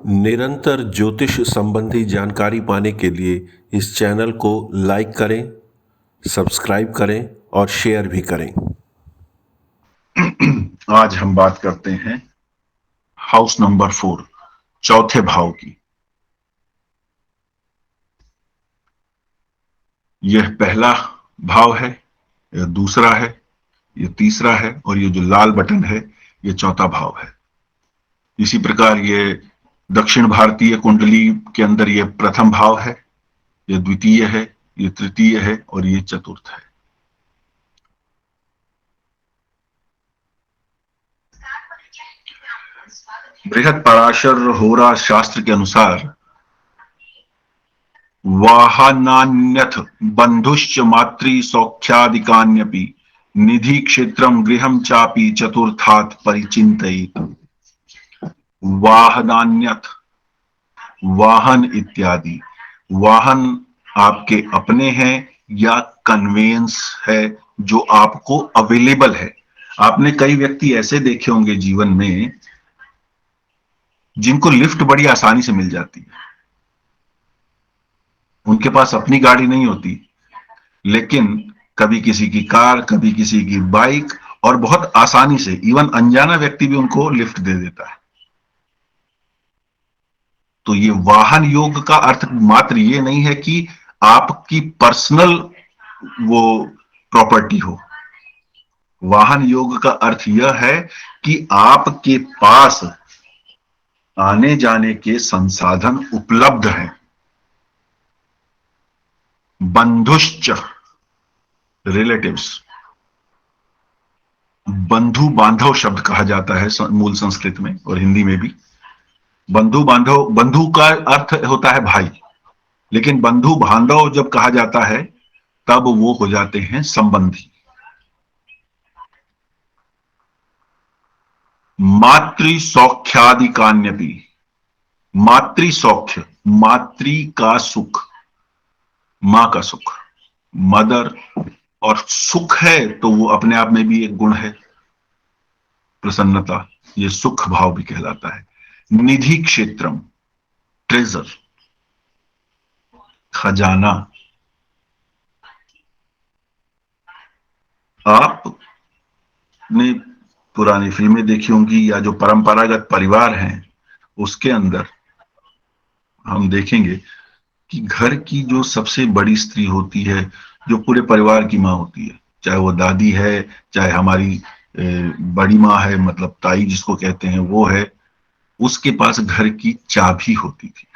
निरंतर ज्योतिष संबंधी जानकारी पाने के लिए इस चैनल को लाइक करें, सब्सक्राइब करें और शेयर भी करें। आज हम बात करते हैं हाउस नंबर 4 चौथे भाव की। यह पहला भाव है, यह दूसरा है, यह तीसरा है और ये जो लाल बटन है यह चौथा भाव है। इसी प्रकार ये दक्षिण भारतीय कुंडली के अंदर यह प्रथम भाव है, यह द्वितीय है, यह तृतीय है और ये चतुर्थ है। बृहद पराशर होरा शास्त्र के अनुसार वाहनान्यथ बंधुश्च मातृ सौख्यादिकान्यपि निधि क्षेत्रम गृहम चापि चतुर्थात् परिचिन्तयेत्। वाहनान्यथ, वाहन इत्यादि। वाहन आपके अपने हैं या कन्वेंस है जो आपको अवेलेबल है। आपने कई व्यक्ति ऐसे देखे होंगे जीवन में जिनको लिफ्ट बड़ी आसानी से मिल जाती है। उनके पास अपनी गाड़ी नहीं होती, लेकिन कभी किसी की कार, कभी किसी की बाइक और बहुत आसानी से इवन अनजाना व्यक्ति भी उनको लिफ्ट दे देता है। तो ये वाहन योग का अर्थ मात्र ये नहीं है कि आपकी पर्सनल वो प्रॉपर्टी हो। वाहन योग का अर्थ यह है कि आपके पास आने जाने के संसाधन उपलब्ध हैं। बंधुश्च, रिलेटिव्स, बंधु बांधव शब्द कहा जाता है मूल संस्कृत में और हिंदी में भी। बंधु बांधव, बंधु का अर्थ होता है भाई, लेकिन बंधु बांधव जब कहा जाता है तब वो हो जाते हैं संबंधी। मातृ सौख्यादिकान्यपि, मातृ सौख्य, मातृ का सुख, मां का सुख, मदर, और सुख है तो वो अपने आप में भी एक गुण है, प्रसन्नता, ये सुख भाव भी कहलाता है। निधि क्षेत्रम, ट्रेजर, खजाना। आपने पुरानी फिल्में देखी होंगी या जो परंपरागत परिवार हैं उसके अंदर हम देखेंगे कि घर की जो सबसे बड़ी स्त्री होती है, जो पूरे परिवार की माँ होती है, चाहे वो दादी है, चाहे हमारी बड़ी माँ है, मतलब ताई जिसको कहते हैं वो है, उसके पास घर की चाबी होती थी।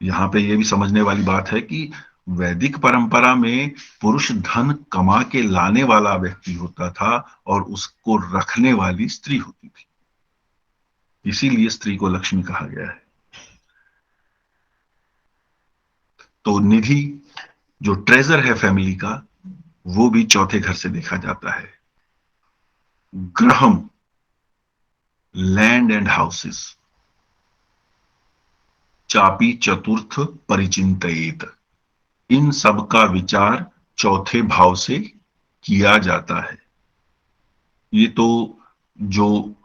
यहां पे ये भी समझने वाली बात है कि वैदिक परंपरा में पुरुष धन कमा के लाने वाला व्यक्ति होता था और उसको रखने वाली स्त्री होती थी। इसीलिए स्त्री को लक्ष्मी कहा गया है। तो निधि, जो ट्रेजर है फैमिली का, वो भी चौथे घर से देखा जाता है। ग्रहम, लैंड एंड हाउसेस, चापी चतुर्थ परिचिंतयेत, इन सब का विचार चौथे भाव से किया जाता है। ये तो जो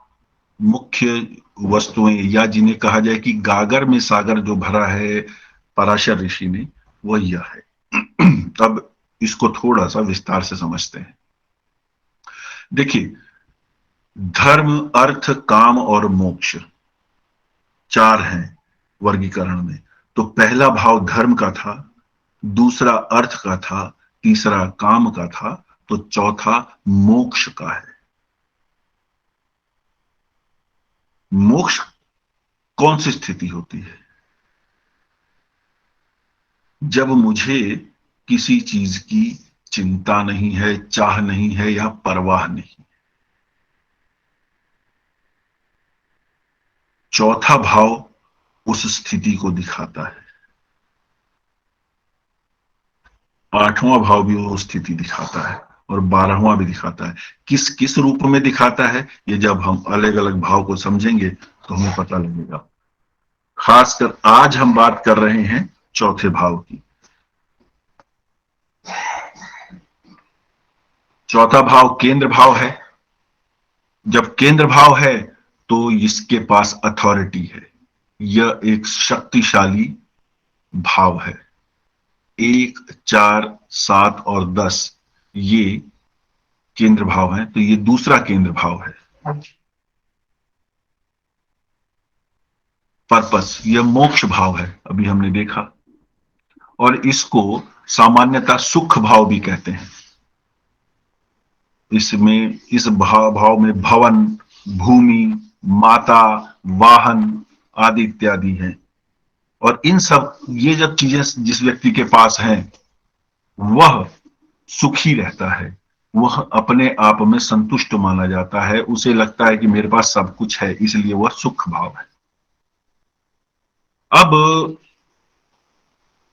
मुख्य वस्तुएं, या जिन्हें कहा जाए कि गागर में सागर जो भरा है पराशर ऋषि ने, वह यह है। अब इसको थोड़ा सा विस्तार से समझते हैं। देखिए, धर्म, अर्थ, काम और मोक्ष, चार हैं वर्गीकरण में। तो पहला भाव धर्म का था, दूसरा अर्थ का था, तीसरा काम का था, तो चौथा मोक्ष का है। मोक्ष कौन सी स्थिति होती है? जब मुझे किसी चीज की चिंता नहीं है, चाह नहीं है या परवाह नहीं। चौथा भाव उस स्थिति को दिखाता है। आठवां भाव भी वो स्थिति दिखाता है और 12वां भी दिखाता है। किस किस रूप में दिखाता है, ये जब हम अलग अलग भाव को समझेंगे तो हमें पता लगेगा। खासकर आज हम बात कर रहे हैं चौथे भाव की। चौथा भाव केंद्र भाव है। जब केंद्र भाव है तो इसके पास अथॉरिटी है, यह एक शक्तिशाली भाव है। 1, 4, 7 और 10 ये केंद्र भाव है, तो ये दूसरा केंद्र भाव है। पर्पस, यह मोक्ष भाव है, अभी हमने देखा, और इसको सामान्यतः सुख भाव भी कहते हैं। इसमें इस भाव में भवन, भूमि, माता, वाहन आदि इत्यादि हैं। और इन सब ये जब चीजें जिस व्यक्ति के पास हैं वह सुखी रहता है, वह अपने आप में संतुष्ट माना जाता है, उसे लगता है कि मेरे पास सब कुछ है, इसलिए वह सुख भाव है। अब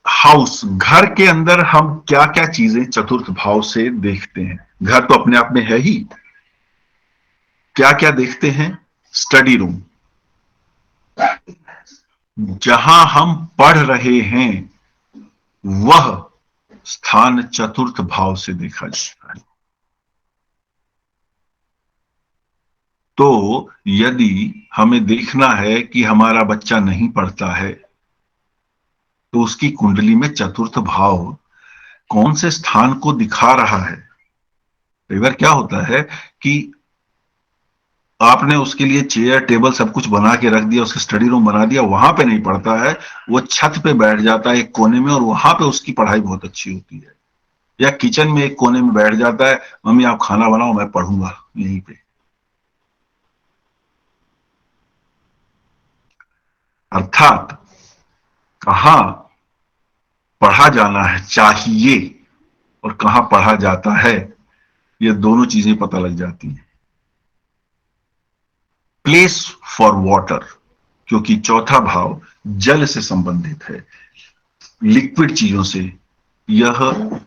हाउस, घर के अंदर हम क्या क्या चीजें चतुर्थ भाव से देखते हैं? घर तो अपने आप में है ही, क्या क्या देखते हैं? स्टडी रूम, जहां हम पढ़ रहे हैं वह स्थान चतुर्थ भाव से देखा जाता है। तो यदि हमें देखना है कि हमारा बच्चा नहीं पढ़ता है तो उसकी कुंडली में चतुर्थ भाव कौन से स्थान को दिखा रहा है? कई बार क्या होता है कि आपने उसके लिए चेयर टेबल सब कुछ बना के रख दिया, उसका स्टडी रूम बना दिया, वहां पे नहीं पढ़ता है, वो छत पे बैठ जाता है एक कोने में और वहां पे उसकी पढ़ाई बहुत अच्छी होती है। या किचन में एक कोने में बैठ जाता है, मम्मी आप खाना बनाओ मैं पढ़ूंगा यहीं पे। अर्थात कहाँ पढ़ा जाना है चाहिए और कहाँ पढ़ा जाता है, ये दोनों चीजें पता लग जाती हैं। प्लेस फॉर वाटर, क्योंकि चौथा भाव जल से संबंधित है, लिक्विड चीजों से, यह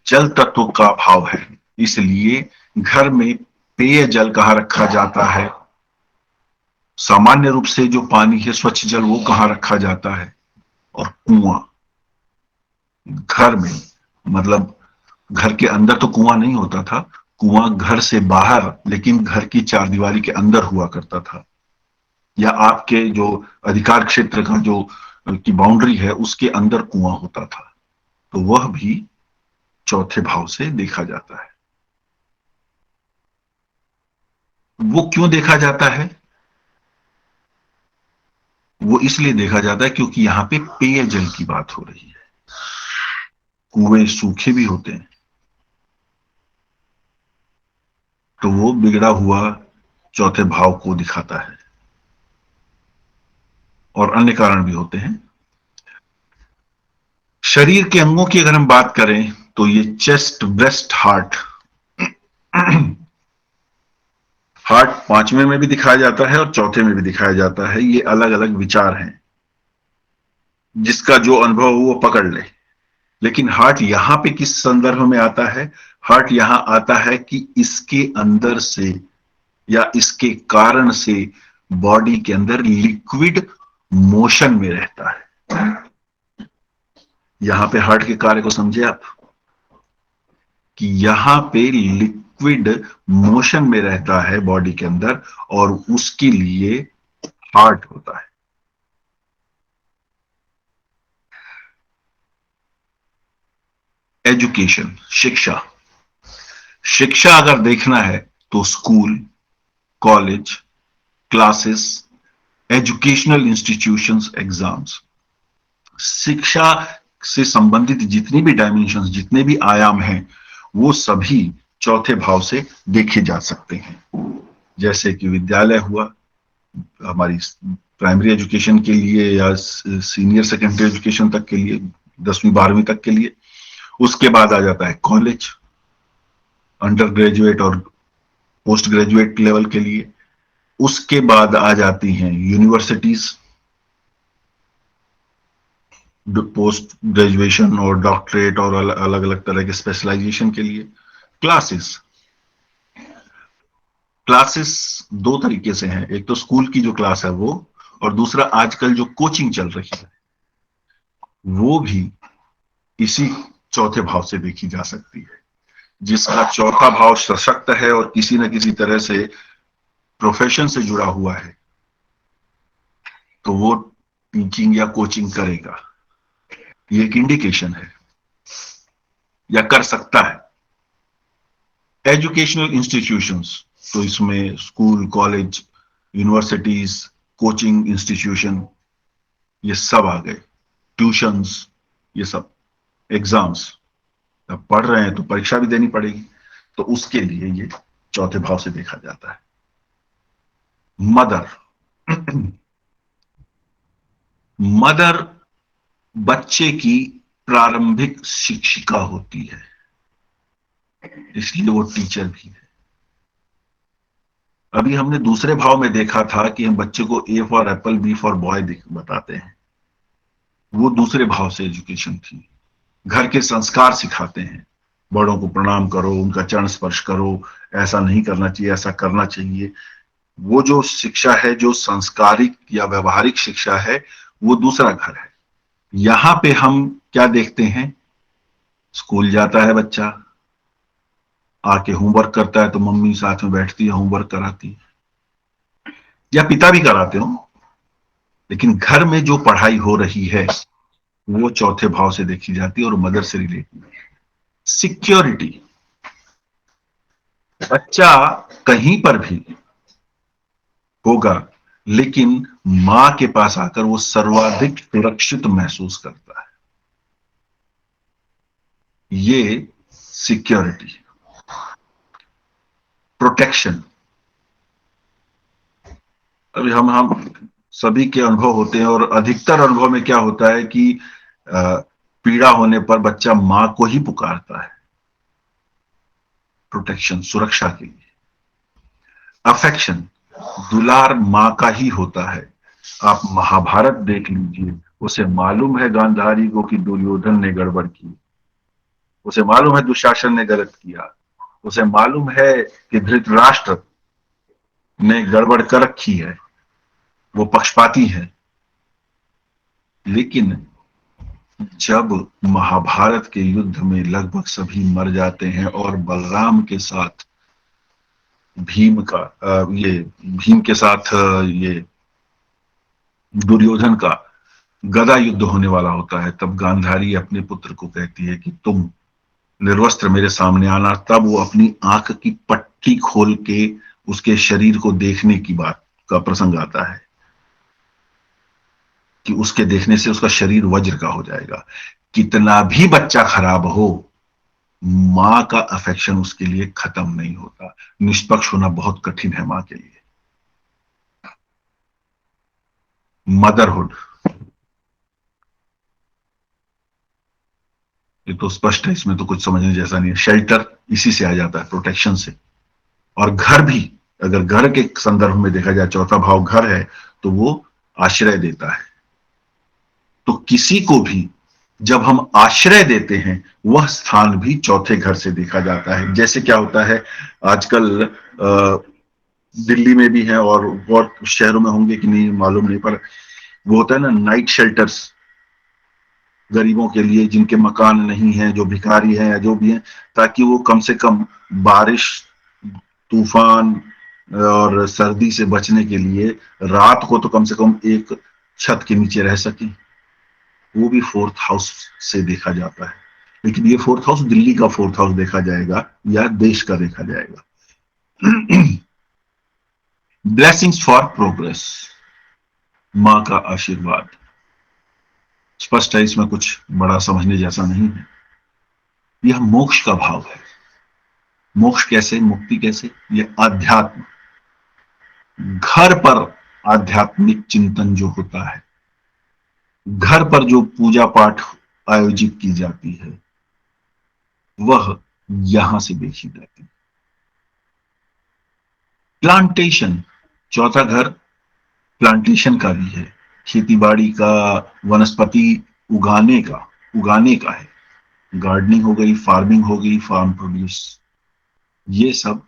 जल तत्व का भाव है, इसलिए घर में पेय जल कहाँ रखा जाता है? सामान्य रूप से जो पानी है स्वच्छ जल वो कहाँ रखा जाता है? और कुआं, घर में, मतलब घर के अंदर तो कुआं नहीं होता था, कुआं घर से बाहर लेकिन घर की चारदीवारी के अंदर हुआ करता था, या आपके जो अधिकार क्षेत्र का जो की बाउंड्री है उसके अंदर कुआं होता था, तो वह भी चौथे भाव से देखा जाता है। वो क्यों देखा जाता है? वो इसलिए देखा जाता है क्योंकि यहां पे पेयजल की बात हो रही है, कुएं सूखे भी होते हैं तो वो बिगड़ा हुआ चौथे भाव को दिखाता है, और अन्य कारण भी होते हैं। शरीर के अंगों की अगर हम बात करें तो ये चेस्ट, ब्रेस्ट, हार्ट, हार्ट पांचवें में भी दिखाया जाता है और चौथे में भी दिखाया जाता है, ये अलग अलग विचार हैं, जिसका जो अनुभव हो वो पकड़ ले। लेकिन हार्ट यहां पे किस संदर्भ में आता है? हार्ट यहां आता है कि इसके अंदर से या इसके कारण से बॉडी के अंदर लिक्विड मोशन में रहता है। यहां पे हार्ट के कार्य को समझे आप, कि यहां पे लिक्विड मोशन में रहता है बॉडी के अंदर और उसके लिए हार्ट होता है। एजुकेशन, शिक्षा, शिक्षा अगर देखना है तो school, college, classes, educational institutions, exams, शिक्षा से संबंधित जितनी भी डायमेंशंस, जितने भी आयाम हैं वो सभी चौथे भाव से देखे जा सकते हैं। जैसे कि विद्यालय हुआ हमारी प्राइमरी एजुकेशन के लिए या सीनियर सेकेंडरी एजुकेशन तक के लिए, 10वीं 12वीं तक के लिए। उसके बाद आ जाता है कॉलेज, अंडर ग्रेजुएट और पोस्ट ग्रेजुएट लेवल के लिए। उसके बाद आ जाती हैं यूनिवर्सिटीज, पोस्ट ग्रेजुएशन और डॉक्टरेट और अलग अलग तरह के स्पेशलाइजेशन के लिए। क्लासेस, क्लासेस दो तरीके से हैं, एक तो स्कूल की जो क्लास है वो, और दूसरा आजकल जो कोचिंग चल रही है वो भी इसी चौथे भाव से देखी जा सकती है। जिसका चौथा भाव सशक्त है और किसी न किसी तरह से प्रोफेशन से जुड़ा हुआ है तो वो टीचिंग या कोचिंग करेगा, ये एक इंडिकेशन है, या कर सकता है। एजुकेशनल इंस्टीट्यूशंस, तो इसमें school, college, universities, coaching institution, ये सब आ गए। ट्यूशंस, ये सब। एग्जाम्स, अब पढ़ रहे हैं तो परीक्षा भी देनी पड़ेगी, तो उसके लिए ये चौथे भाव से देखा जाता है। मदर, मदर बच्चे की प्रारंभिक शिक्षिका होती है, इसलिए वो टीचर भी है। अभी हमने दूसरे भाव में देखा था कि हम बच्चे को A for apple, B for boy बताते हैं, वो दूसरे भाव से एजुकेशन थी। घर के संस्कार सिखाते हैं, बड़ों को प्रणाम करो, उनका चरण स्पर्श करो, ऐसा नहीं करना चाहिए, ऐसा करना चाहिए। वो जो शिक्षा है, जो संस्कारिक या व्यवहारिक शिक्षा है, वो दूसरा घर है। यहां पे हम क्या देखते हैं, स्कूल जाता है बच्चा, आके होमवर्क करता है तो मम्मी साथ में बैठती है, होमवर्क कराती है, या पिता भी कराते हो, लेकिन घर में जो पढ़ाई हो रही है वो चौथे भाव से देखी जाती है और मदर से रिलेटेड। सिक्योरिटी, बच्चा कहीं पर भी होगा लेकिन मां के पास आकर वो सर्वाधिक सुरक्षित महसूस करता है, ये सिक्योरिटी। प्रोटेक्शन, अभी हम सभी के अनुभव होते हैं, और अधिकतर अनुभव में क्या होता है कि पीड़ा होने पर बच्चा मां को ही पुकारता है, प्रोटेक्शन, सुरक्षा के लिए। अफेक्शन, दुलार मां का ही होता है। आप महाभारत देख लीजिए, उसे मालूम है गांधारी को कि दुर्योधन ने गड़बड़ की, उसे मालूम है दुशासन ने गलत किया, उसे मालूम है कि धृतराष्ट्र ने गड़बड़ कर रखी है, वो पक्षपाती है, लेकिन जब महाभारत के युद्ध में लगभग सभी मर जाते हैं और बलराम के साथ भीम का ये भीम के साथ ये दुर्योधन का गदा युद्ध होने वाला होता है, तब गांधारी अपने पुत्र को कहती है कि तुम निर्वस्त्र मेरे सामने आना। तब वो अपनी आंख की पट्टी खोल के उसके शरीर को देखने की बात का प्रसंग आता है कि उसके देखने से उसका शरीर वज्र का हो जाएगा। कितना भी बच्चा खराब हो, मां का अफेक्शन उसके लिए खत्म नहीं होता। निष्पक्ष होना बहुत कठिन है मां के लिए। मदरहुड, ये तो स्पष्ट है, इसमें तो कुछ समझने जैसा नहीं है। शेल्टर इसी से आ जाता है, प्रोटेक्शन से। और घर भी, अगर घर के संदर्भ में देखा जाए, चौथा भाव घर है, तो वो आश्रय देता है। तो किसी को भी जब हम आश्रय देते हैं, वह स्थान भी चौथे घर से देखा जाता है। जैसे क्या होता है आजकल, दिल्ली में भी है और बहुत शहरों में होंगे कि नहीं मालूम नहीं, पर वो होता है ना नाइट शेल्टर्स, गरीबों के लिए जिनके मकान नहीं है, जो भिखारी हैं या जो भी हैं, ताकि वो कम से कम बारिश, तूफान और सर्दी से बचने के लिए रात को तो कम से कम एक छत के नीचे रह सके। वो भी फोर्थ हाउस से देखा जाता है, लेकिन ये फोर्थ हाउस दिल्ली का फोर्थ हाउस देखा जाएगा या देश का देखा जाएगा। ब्लेसिंग्स फॉर प्रोग्रेस, मां का आशीर्वाद। स्पष्ट है, इसमें कुछ बड़ा समझने जैसा नहीं है। यह मोक्ष का भाव है। मोक्ष कैसे, मुक्ति कैसे? ये आध्यात्म, घर पर आध्यात्मिक चिंतन जो होता है, घर पर जो पूजा पाठ आयोजित की जाती है, वह यहां से देखी जाती है। प्लांटेशन, चौथा घर प्लांटेशन का भी है, खेती बाड़ी का, वनस्पति उगाने का है। गार्डनिंग हो गई, फार्मिंग हो गई, फार्म प्रोड्यूस, ये सब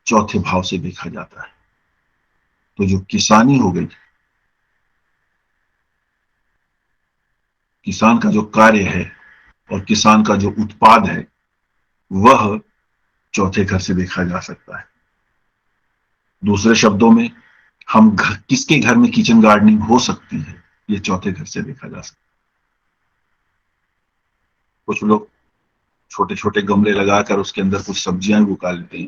चौथे भाव से देखा जाता है। तो जो किसानी हो गई, किसान का जो कार्य है और किसान का जो उत्पाद है, वह चौथे घर से देखा जा सकता है। दूसरे शब्दों में, किसके घर में किचन गार्डनिंग हो सकती है, ये चौथे घर से देखा जा सकता है। कुछ लोग छोटे छोटे गमले लगाकर उसके अंदर कुछ सब्जियां भी उगा लेते हैं।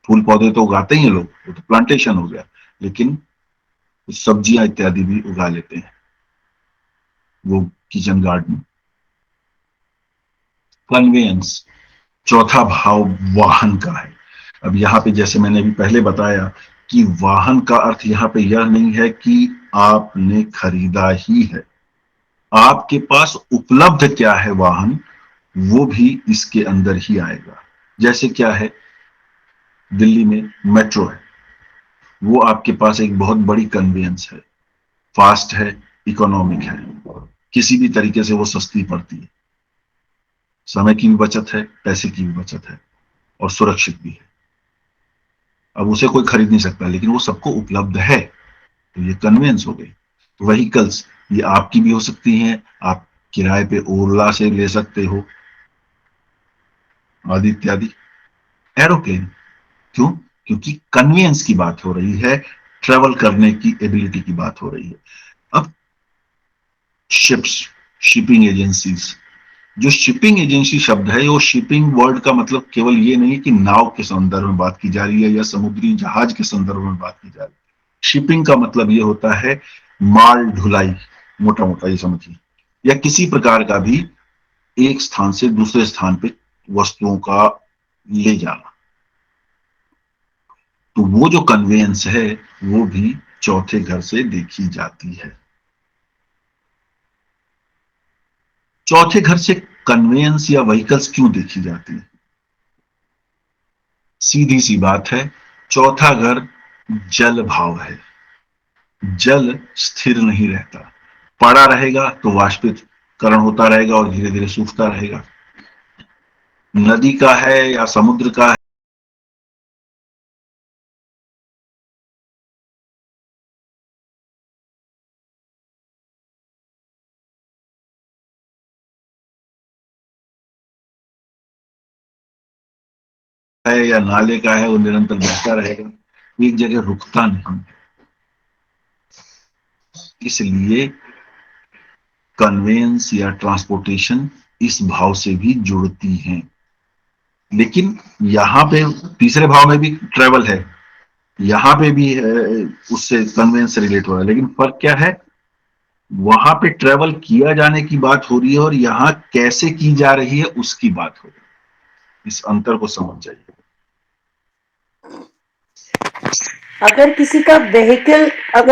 फूल पौधे तो उगाते ही हैं लोग, वो तो प्लांटेशन हो गया, लेकिन कुछ सब्जियां इत्यादि भी उगा लेते हैं, वो किचन गार्डन। कन्वेयंस, चौथा भाव वाहन का है। अब यहाँ पे जैसे मैंने अभी पहले बताया कि वाहन का अर्थ यहाँ पे यह नहीं है कि आपने खरीदा ही है, आपके पास उपलब्ध क्या है वाहन, वो भी इसके अंदर ही आएगा। जैसे क्या है, दिल्ली में मेट्रो है, वो आपके पास एक बहुत बड़ी कन्वेंस है, फास्ट है, इकोनॉमिक है, किसी भी तरीके से वो सस्ती पड़ती है, समय की भी बचत है, पैसे की भी बचत है, और सुरक्षित भी है। अब उसे कोई खरीद नहीं सकता, लेकिन वो सबको उपलब्ध है, तो ये कन्वेंस हो गई। व्हीकल्स, ये आपकी भी हो सकती हैं, आप किराए पे ओला से ले सकते हो, आदि इत्यादि। एरोप्लेन, क्यों? क्योंकि कन्वेंस की बात हो रही है, ट्रेवल करने की एबिलिटी की बात हो रही है। अब शिप्स, शिपिंग एजेंसीज, जो शिपिंग एजेंसी शब्द है, वो शिपिंग वर्ड का मतलब केवल ये नहीं कि नाव के संदर्भ में बात की जा रही है या समुद्री जहाज के संदर्भ में बात की जा रही है। शिपिंग का मतलब ये होता है माल ढुलाई, मोटा मोटा ये समझिए, या किसी प्रकार का भी एक स्थान से दूसरे स्थान पे वस्तुओं का ले जाना। तो वो जो कन्वेयंस है, वो भी चौथे घर से देखी जाती है। चौथे घर से कन्वेयंस या व्हीकल्स क्यों देखी जाती है? सीधी सी बात है, चौथा घर जल भाव है। जल स्थिर नहीं रहता, पड़ा रहेगा तो वाष्पीकरण होता रहेगा और धीरे धीरे सूखता रहेगा। नदी का है या समुद्र का है या नाले का है, वो निरंतर बहता रहेगा, एक जगह रुकता नहीं। इसलिए कन्वेंस या ट्रांसपोर्टेशन इस भाव से भी जुड़ती हैं। लेकिन यहाँ पे तीसरे भाव में भी ट्रेवल है, यहाँ पे भी है, उससे कन्वेंस से रिलेट हो रहा है, लेकिन फर्क क्या है, वहां पे ट्रेवल किया जाने की बात हो रही है और यहाँ कैसे की जा रही है उसकी बात हो रही है। इस अंतर को समझ जाइए। अगर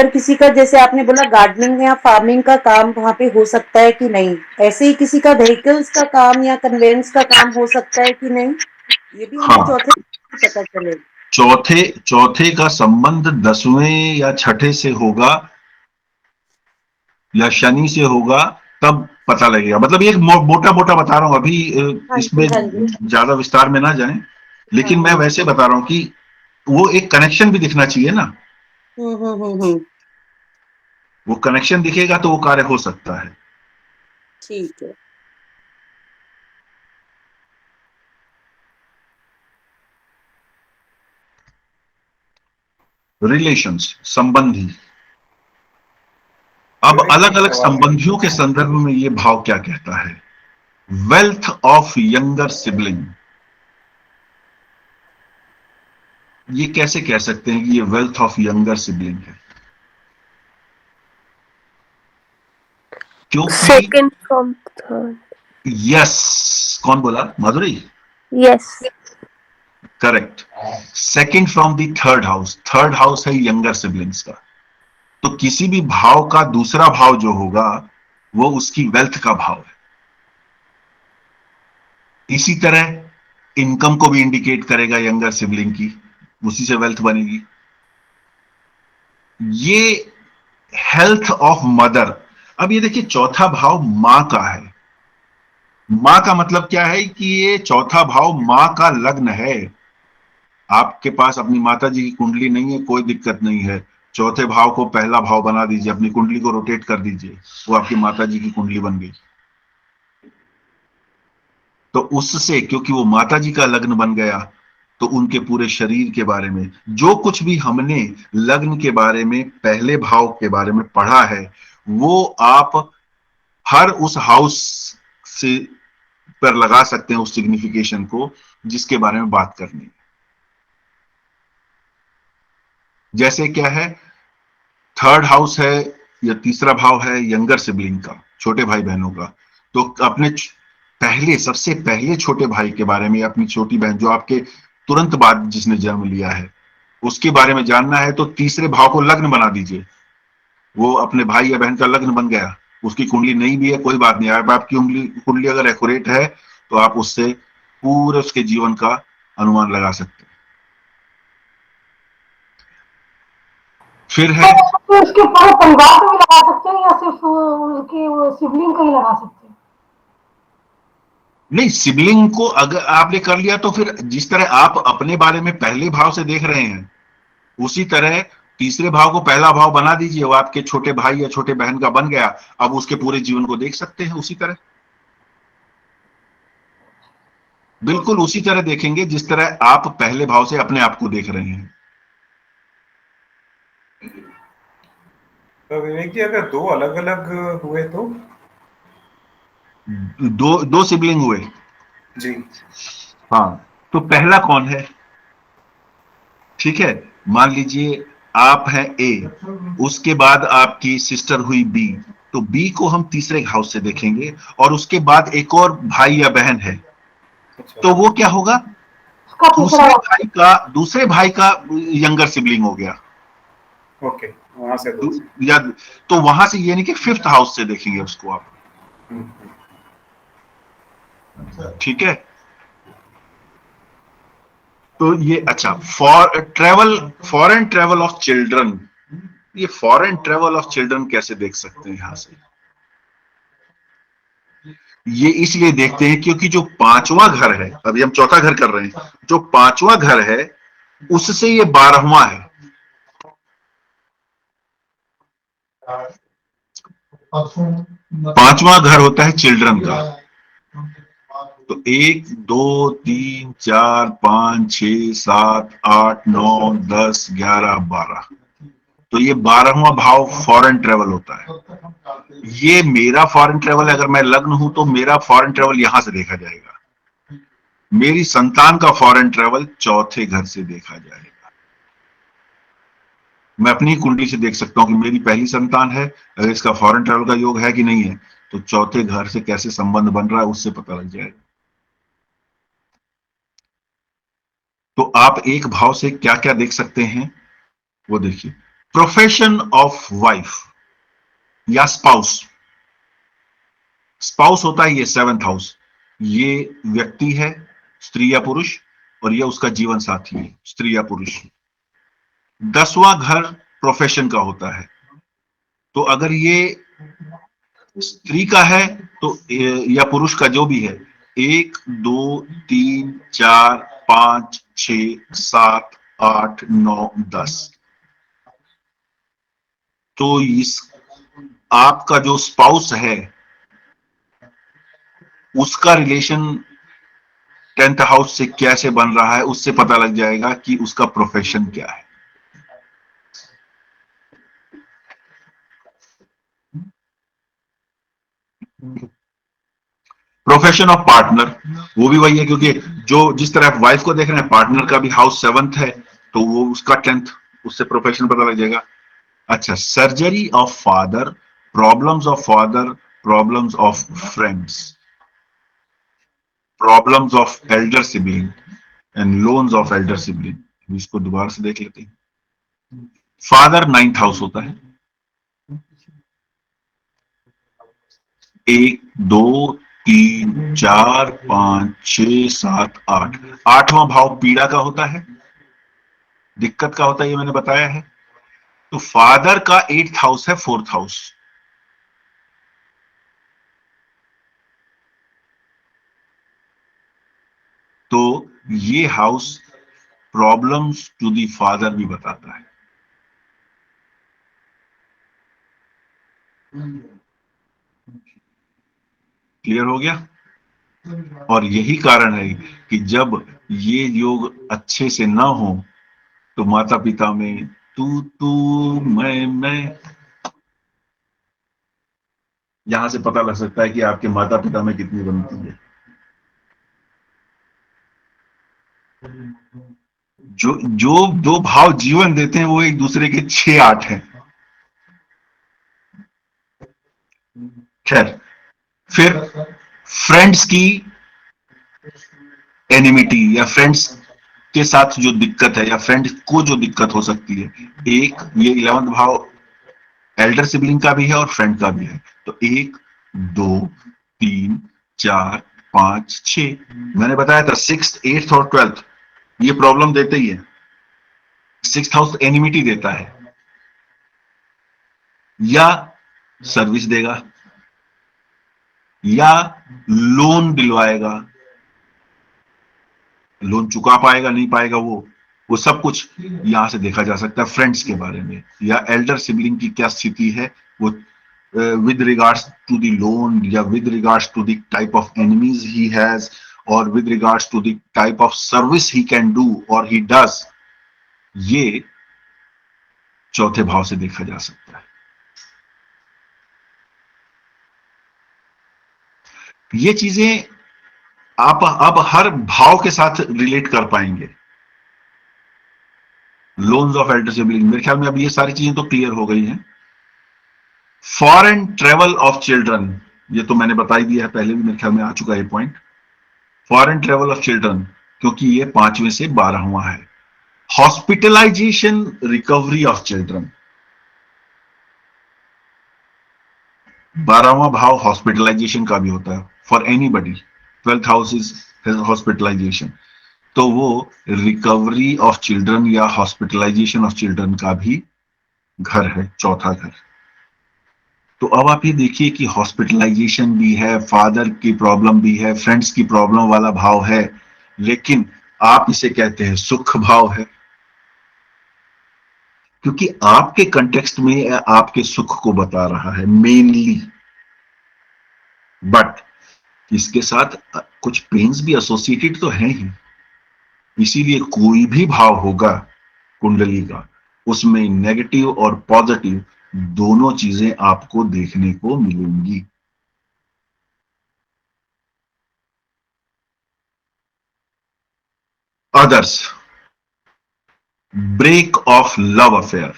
किसी का जैसे आपने बोला गार्डनिंग या फार्मिंग का काम वहां पे हो सकता है कि नहीं, ऐसे ही किसी का व्हीकल्स का काम या कन्वेंस का काम हो सकता है कि नहीं, ये भी हमको हाँ, चौथे पता चलेगा। चौथे चौथे का संबंध 10वें या छठे से होगा या शनि से होगा, तब पता लगेगा। मतलब ये मोटा मोटा बता रहा हूं अभी, हाँ इसमें जी, हाँ जी। ज्यादा विस्तार में ना जाएं, हाँ लेकिन मैं हाँ। वैसे बता रहा हूं कि वो एक कनेक्शन भी दिखना चाहिए ना। हम्म। वो कनेक्शन दिखेगा तो वो कार्य हो सकता है। ठीक है। रिलेशंस, संबंधी। अब अलग अलग संबंधियों के संदर्भ में ये भाव क्या कहता है? वेल्थ ऑफ यंगर सिबलिंग, ये कैसे कह सकते हैं कि ये वेल्थ ऑफ यंगर सिबलिंग है? क्योंकि Second from third. यस, कौन बोला? माधुरी? Yes. Correct. Second from the third house, third house है यंगर सिबलिंग्स का। तो किसी भी भाव का दूसरा भाव जो होगा, वो उसकी वेल्थ का भाव है। इसी तरह इनकम को भी इंडिकेट करेगा यंगर सिबलिंग की, उसी से वेल्थ बनेगी। ये हेल्थ ऑफ मदर। अब ये देखिए, चौथा भाव मां का है। मां का मतलब क्या है कि ये चौथा भाव मां का लग्न है। आपके पास अपनी माता जी की कुंडली नहीं है, कोई दिक्कत नहीं है, चौथे भाव को पहला भाव बना दीजिए, अपनी कुंडली को रोटेट कर दीजिए, वो आपकी माता जी की कुंडली बन गई। तो उससे, क्योंकि वो माता जी का लग्न बन गया, तो उनके पूरे शरीर के बारे में जो कुछ भी हमने लग्न के बारे में, पहले भाव के बारे में पढ़ा है, वो आप हर उस हाउस से पर लगा सकते हैं, उस सिग्निफिकेशन को जिसके बारे में बात करनी है। जैसे क्या है, थर्ड हाउस है या तीसरा भाव है यंगर सिबलिंग का, छोटे भाई बहनों का, तो अपने पहले, सबसे पहले छोटे भाई के बारे में, अपनी छोटी बहन जो आपके तुरंत बाद जिसने जन्म लिया है, उसके बारे में जानना है तो तीसरे भाव को लग्न बना दीजिए। वो अपने भाई या बहन का लग्न बन गया। उसकी कुंडली नहीं भी है कोई बात नहीं, आप आपकी उंगली कुंडली अगर एक्यूरेट है तो आप उससे पूरे उसके जीवन का अनुमान लगा सकते हैं। फिर है, तो इसके पूरे परिवार को भी लगा सकते हैं या सिर्फ उसके सिबलिंग का ही लगा सकते हैं? नहीं, सिबलिंग को अगर आपने कर लिया तो फिर जिस तरह आप अपने बारे में पहले भाव से देख रहे हैं, उसी तरह तीसरे भाव को पहला भाव बना दीजिए, वो आपके छोटे भाई या छोटे बहन का बन गया। अब उसके पूरे जीवन को देख सकते हैं उसी तरह, बिल्कुल उसी तरह देखेंगे जिस तरह आप पहले भाव से अपने आप को देख रहे हैं। तो विवेक जी, अगर दो अलग अलग हुए तो? दो दो सिबलिंग हुए जी। हाँ, तो पहला कौन है? ठीक है, मान लीजिए आप हैं ए, उसके बाद आपकी सिस्टर हुई बी, तो बी को हम तीसरे हाउस से देखेंगे, और उसके बाद एक और भाई या बहन है, अच्छा। तो वो क्या होगा? उसका तीसरा दूसरे भाई का यंगर सिबलिंग हो गया। ओके, वहां से दो। या तो वहां से, यानी कि फिफ्थ हाउस से देखेंगे उसको आप। हम्म, ठीक है, तो ये अच्छा, फॉरेन ट्रेवल ऑफ चिल्ड्रन, ये फॉरेन ट्रेवल ऑफ चिल्ड्रन कैसे देख सकते हैं यहां से? ये इसलिए देखते हैं क्योंकि जो पांचवा घर है, अभी हम चौथा घर कर रहे हैं, जो पांचवा घर है उससे ये 12वां है। पांचवा घर होता है चिल्ड्रन का। तो 1 2 3 4 5 6 7 8 9 10 11 12, तो ये 12वां भाव फॉरेन ट्रेवल होता है। ये मेरा फॉरेन ट्रेवल, अगर मैं लग्न हूं तो मेरा फॉरेन ट्रेवल यहां से देखा जाएगा। मेरी संतान का फॉरेन ट्रेवल चौथे घर से देखा जाएगा। मैं अपनी कुंडली से देख सकता हूं कि मेरी पहली संतान है, अगर इसका फॉरेन ट्रेवल का योग है कि नहीं है, तो चौथे घर से कैसे संबंध बन रहा है उससे पता लग जाएगा। तो आप एक भाव से क्या क्या देख सकते हैं वो देखिए। प्रोफेशन ऑफ वाइफ या स्पाउस, स्पाउस होता है ये 7th हाउस। ये व्यक्ति है, स्त्री या पुरुष, और ये उसका जीवन साथी है, स्त्री या पुरुष। 10वां घर प्रोफेशन का होता है, तो अगर ये स्त्री का है तो या पुरुष का जो भी है, 1 2 3 4 5 6 7 8 9 10, तो इस आपका जो स्पाउस है उसका रिलेशन 10th हाउस से कैसे बन रहा है, उससे पता लग जाएगा कि उसका प्रोफेशन क्या है। प्रोफेशन ऑफ पार्टनर, वो भी वही है, क्योंकि जो जिस तरह आप वाइफ को देख रहे हैं, पार्टनर का भी हाउस 7th है, तो वो उसका 10th, उससे प्रोफेशन पता लग जाएगा। अच्छा, surgery of father, problems of father, problems of friends, problems of Elder sibling and loans of Elder sibling. इसको दोबारा से देख लेते हैं। फादर 9th हाउस होता है, 1 2 3 4 5 6 7 8, 8वां भाव पीड़ा का होता है, दिक्कत का होता है, ये मैंने बताया है। तो फादर का 8th हाउस है 4th हाउस। तो ये house problems to the father भी बताता है। क्लियर हो गया? और यही कारण है कि जब ये योग अच्छे से ना हो तो माता पिता में तू मैं, यहां से पता लग सकता है कि आपके माता पिता में कितनी बनती है। जो जो दो भाव जीवन देते हैं वो एक दूसरे के 6-8 हैं। खैर, फिर फ्रेंड्स की एनिमिटी या फ्रेंड्स के साथ जो दिक्कत है या फ्रेंड्स को जो दिक्कत हो सकती है, एक ये 11वां भाव एल्डर सिबलिंग का भी है और फ्रेंड का भी है। तो 1, 2, 3, 4, 5, 6, मैंने बताया था 6th, 8th और 12th ये प्रॉब्लम देते ही है। 6th हाउस एनिमिटी देता है या सर्विस देगा या लोन दिलवाएगा, लोन चुका पाएगा नहीं पाएगा वो सब कुछ यहां से देखा जा सकता है फ्रेंड्स के बारे में, या एल्डर सिबलिंग की क्या स्थिति है वो with regards to the loan या with regards to the type of enemies he has or with regards to the type of service he can do or he does, ये चौथे भाव से देखा जा सकता है। ये चीजें आप अब हर भाव के साथ रिलेट कर पाएंगे। लोन्स ऑफ एल्डर सिबलिंग, मेरे ख्याल में अब ये सारी चीजें तो क्लियर हो गई हैं। फॉरेन ट्रेवल ऑफ चिल्ड्रन, ये तो मैंने बता ही दिया है, पहले भी मेरे ख्याल में आ चुका है ये point. Foreign travel of children, क्योंकि ये 5वें से 12वां है। हॉस्पिटलाइजेशन रिकवरी ऑफ चिल्ड्रन, 12वां भाव हॉस्पिटलाइजेशन का भी होता है for anybody. 12th house is hospitalisation, तो वो रिकवरी ऑफ चिल्ड्रन या हॉस्पिटलाइजेशन ऑफ चिल्ड्रन का भी घर है, चौथा घर। तो अब आप ये देखिए कि हॉस्पिटलाइजेशन भी है, फादर की प्रॉब्लम भी है, फ्रेंड्स की प्रॉब्लम वाला भाव है, लेकिन आप इसे कहते हैं सुख भाव है, क्योंकि आपके कंटेक्स्ट में आपके सुख को बता रहा है मेनली। बट इसके साथ कुछ पेन्स भी एसोसिएटेड तो है ही, इसीलिए कोई भी भाव होगा कुंडली का, उसमें नेगेटिव और पॉजिटिव दोनों चीजें आपको देखने को मिलेंगी। Others, break of love affair.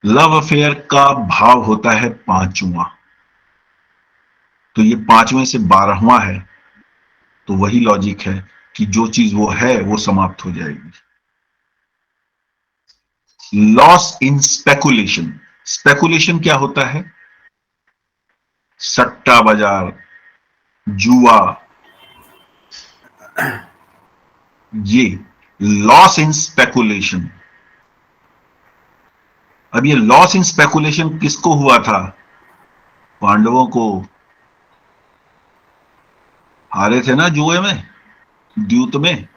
Love affair का भाव होता है 5वां, तो ये 5वें से 12वां है, तो वही लॉजिक है कि जो चीज वो है वो समाप्त हो जाएगी। लॉस इन स्पेकुलेशन, स्पेकुलेशन क्या होता है? सट्टा बाजार, जुआ, ये लॉस इन स्पेकुलेशन। अब ये लॉस इन स्पेकुलेशन किसको हुआ था? पांडवों को, हारे थे ना जुए में, द्यूत में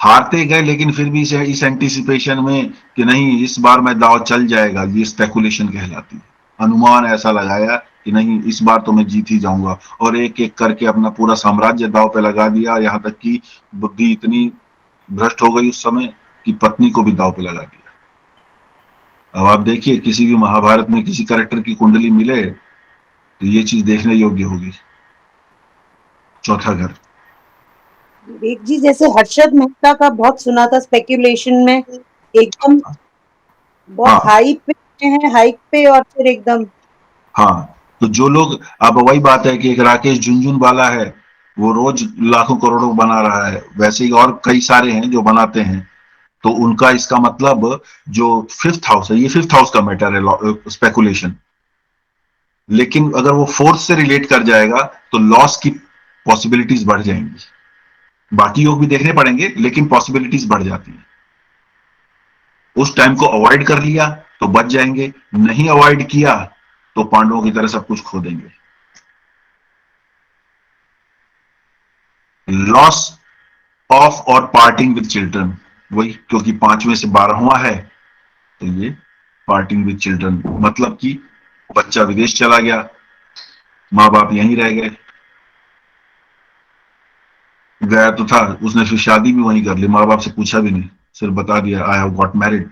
हारते गए, लेकिन फिर भी इस एंटीसिपेशन में कि नहीं इस बार मैं दाव चल जाएगा, ये स्पेकुलेशन कहलाती है। अनुमान ऐसा लगाया कि नहीं इस बार तो मैं जीत ही जाऊंगा, और एक एक करके अपना पूरा साम्राज्य दाव पे लगा दिया, यहां तक कि बुद्धि इतनी भ्रष्ट हो गई उस समय कि पत्नी को भी दाव पे लगा दिया। अब आप देखिए किसी भी महाभारत में किसी कैरेक्टर की कुंडली मिले तो ये चीज देखने योग्य होगी। चौथा घर, विवेक जी, जैसे हर्षद मेहता का बहुत सुना था स्पेक्यूलेशन में, एकदम बहुत हाइप पे है, हाइक पे और फिर एकदम। हाँ, तो जो लोग, अब वही बात है कि एक राकेश झुनझुनवाला है, वो रोज लाखों करोड़ों बना रहा है, वैसे ही और कई सारे हैं जो बनाते हैं। तो उनका इसका मतलब जो 5th हाउस है, ये 5th हाउस का मैटर है स्पेकुलेशन, लेकिन अगर वो 4th से रिलेट कर जाएगा तो लॉस की पॉसिबिलिटीज बढ़ जाएंगी। बाकी योग भी देखने पड़ेंगे लेकिन पॉसिबिलिटीज बढ़ जाती है। उस टाइम को अवॉइड कर लिया तो बच जाएंगे, नहीं अवॉइड किया तो पांडवों की तरह सब कुछ खो देंगे। लॉस ऑफ और पार्टिंग विद चिल्ड्रन, वही, क्योंकि 5वें से 12वां है तो ये पार्टिंग विद चिल्ड्रन, मतलब कि बच्चा विदेश चला गया माँ बाप यहीं रह गए, गया तो था, उसने फिर शादी भी वहीं कर ली, माँ बाप से पूछा भी नहीं, सिर्फ बता दिया I have got married.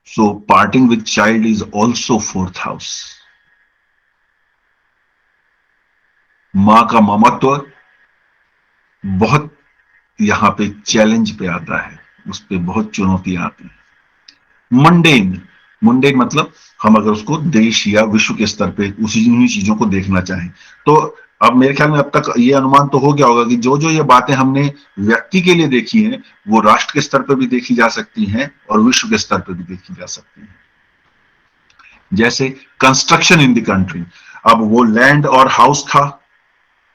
So parting with child is also fourth house. माँ का ममत्व बहुत यहां पे चैलेंज पे आता है, उस पर बहुत चुनौतियां आती हैं। मंडेन, मुंडेन मतलब हम अगर उसको देश या विश्व के स्तर पे उसी उन्हीं चीजों को देखना चाहें तो अब मेरे ख्याल में अब तक ये अनुमान तो हो गया होगा कि जो जो ये बातें हमने व्यक्ति के लिए देखी हैं वो राष्ट्र के स्तर पर भी देखी जा सकती हैं और विश्व के स्तर पर भी देखी जा सकती हैं। जैसे कंस्ट्रक्शन इन द कंट्री, अब वो लैंड और हाउस था,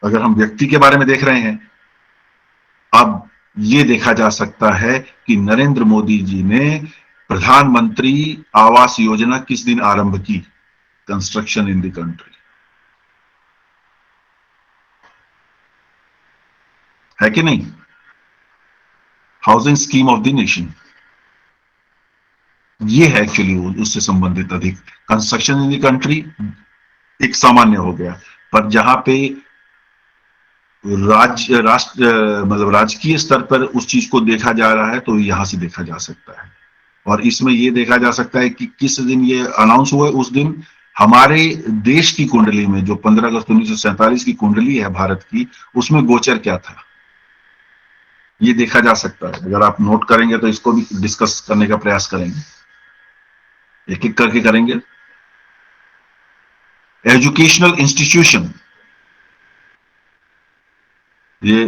अगर हम व्यक्ति के बारे में देख रहे हैं, अब ये देखा जा सकता है कि नरेंद्र मोदी जी ने प्रधानमंत्री आवास योजना किस दिन आरंभ की, कंस्ट्रक्शन इन द कंट्री, है कि नहीं? Housing scheme of the nation, ये है एक्चुअली उससे संबंधित अधिक। कंस्ट्रक्शन इन द कंट्री एक सामान्य हो गया, पर जहां पे राज्य राष्ट्र मतलब राजकीय स्तर पर उस चीज को देखा जा रहा है तो यहां से देखा जा सकता है। और इसमें यह देखा जा सकता है कि किस दिन ये अनाउंस हुआ, उस दिन हमारे देश की कुंडली में जो 15 अगस्त 1947 की कुंडली है भारत की, उसमें गोचर क्या था, ये देखा जा सकता है। अगर आप नोट करेंगे तो इसको भी डिस्कस करने का प्रयास करेंगे, एक एक करके करेंगे। एजुकेशनल इंस्टीट्यूशन, ये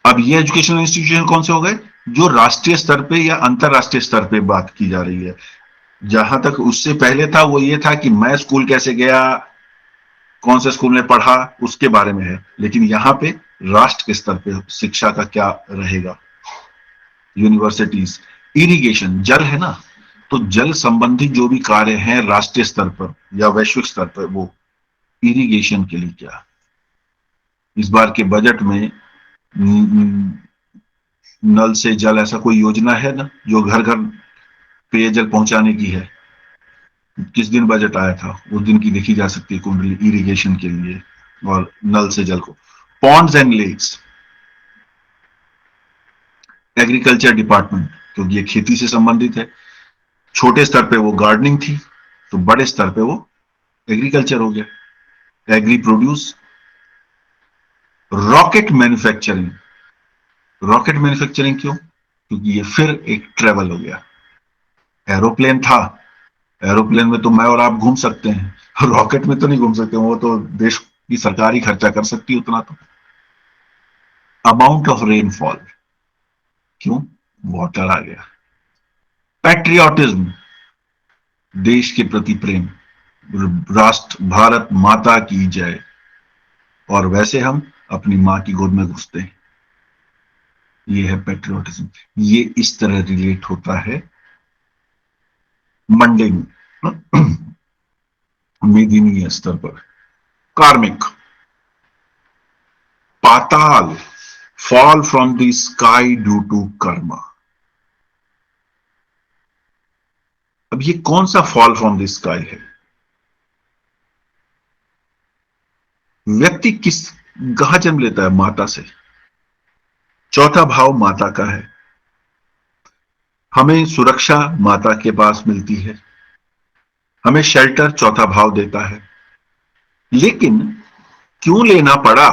अब ये एजुकेशनल इंस्टीट्यूशन कौन से हो गए, जो राष्ट्रीय स्तर पे या अंतरराष्ट्रीय स्तर पे बात की जा रही है। जहां तक उससे पहले था वो ये था कि मैं स्कूल कैसे गया, कौन से स्कूल में पढ़ा, उसके बारे में है, लेकिन यहां पे राष्ट्र के स्तर पे शिक्षा का क्या रहेगा। यूनिवर्सिटीज, इरिगेशन, जल है ना, तो जल संबंधी जो भी कार्य हैं राष्ट्रीय स्तर पर या वैश्विक स्तर पर, वो इरिगेशन के लिए क्या। इस बार के बजट में नल से जल ऐसा कोई योजना है ना जो घर घर पेयजल पहुंचाने की है, किस दिन बजट आया था उस दिन की देखी जा सकती है कुंडली इरिगेशन के लिए और नल से जल को। Ponds and lakes, agriculture department, क्योंकि ये खेती से संबंधित है। छोटे स्तर पे वो गार्डनिंग थी, तो बड़े स्तर पे वो एग्रीकल्चर हो गया, agri produce. Rocket manufacturing, rocket manufacturing क्यों, क्योंकि ये फिर एक ट्रेवल हो गया। एरोप्लेन था, एरोप्लेन में तो मैं और आप घूम सकते हैं, रॉकेट में तो नहीं घूम सकते, वो तो देश की सरकार ही खर्चा कर सकती है उतना तो। अमाउंट ऑफ रेनफॉल, क्यों, वाटर आ गया। पैट्रियोटिज्म, देश के प्रति प्रेम, राष्ट्र भारत माता की जय, और वैसे हम अपनी मां की गोद में घुसते हैं, ये है पैट्रियोटिज्म। ये इस तरह रिलेट होता है मंडे में मेदिनीय स्तर पर। Karmic, Patal, fall from the sky due to karma. अब ये कौन सा फॉल फ्रॉम द स्काई है, व्यक्ति किस कहां जन्म लेता है, माता से, चौथा भाव माता का है, हमें सुरक्षा माता के पास मिलती है, हमें शेल्टर चौथा भाव देता है। लेकिन क्यों लेना पड़ा,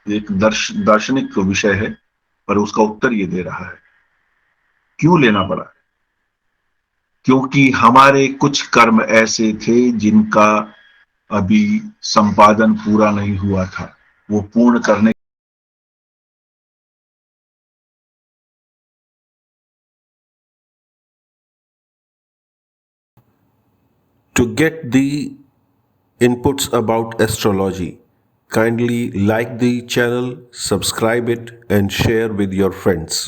एक दार्शनिक विषय है, पर उसका उत्तर ये दे रहा है, क्यों लेना पड़ा, क्योंकि हमारे कुछ कर्म ऐसे थे जिनका अभी संपादन पूरा नहीं हुआ था, वो पूर्ण करने। To get the inputs about astrology, kindly like the channel, subscribe it, and share with your friends.